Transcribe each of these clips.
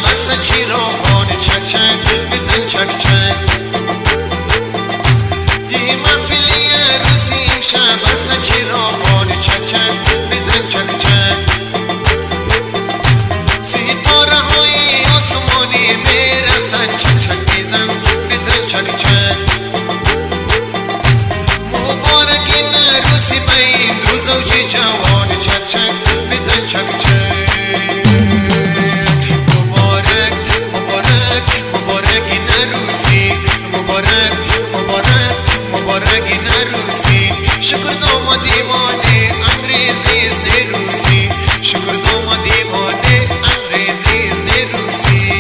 بسته چراغان چک چک بزن چک چک یه محفلی عروسی امشب بسته چراغان چک چک بزن چک چک ستاره های آسمانی میرقصن چک چک بزن چک چک مبارک این عروسی به این دو زوج جوان چک چک بزن چک چک مبارک مبارک مبارک این عروسی مبارک مبارک مبارک این عروسی شکر دامادی مانه انگریزی است روسی شکر دامادی مانه انگریزی است روسی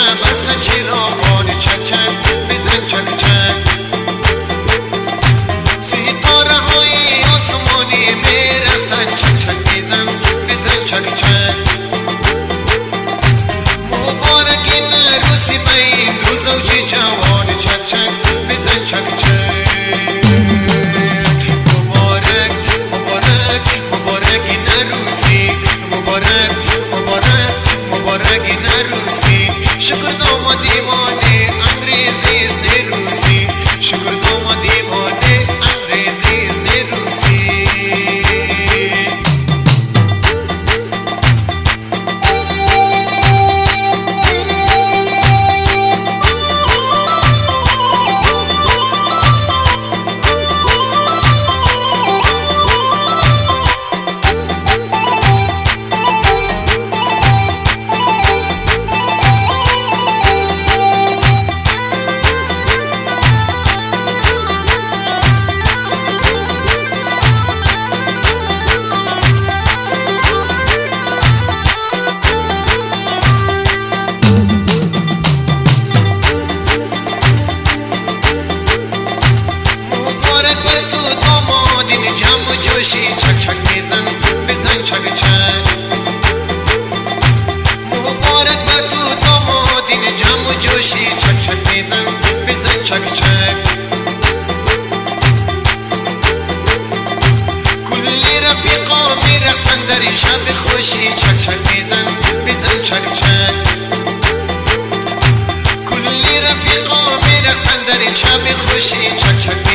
شب هستن چراغان چک چک بزن چک چک ستاره های آسمانی میرقصن چک چک بزن چک چک مبارک این عروسی به این دو زوج جوان چک چک بزن چک چک مبارک مبارک مبارک این عروسی مبارک مبارک مبارک این عروسی شکر دامادی مانه انگریزی است روسی شکر دامادی مانه انگریزی است روسی شب خوشی چک چک بزن چک چک کلی رفیقا میرقصن در این شب خوشی چک چک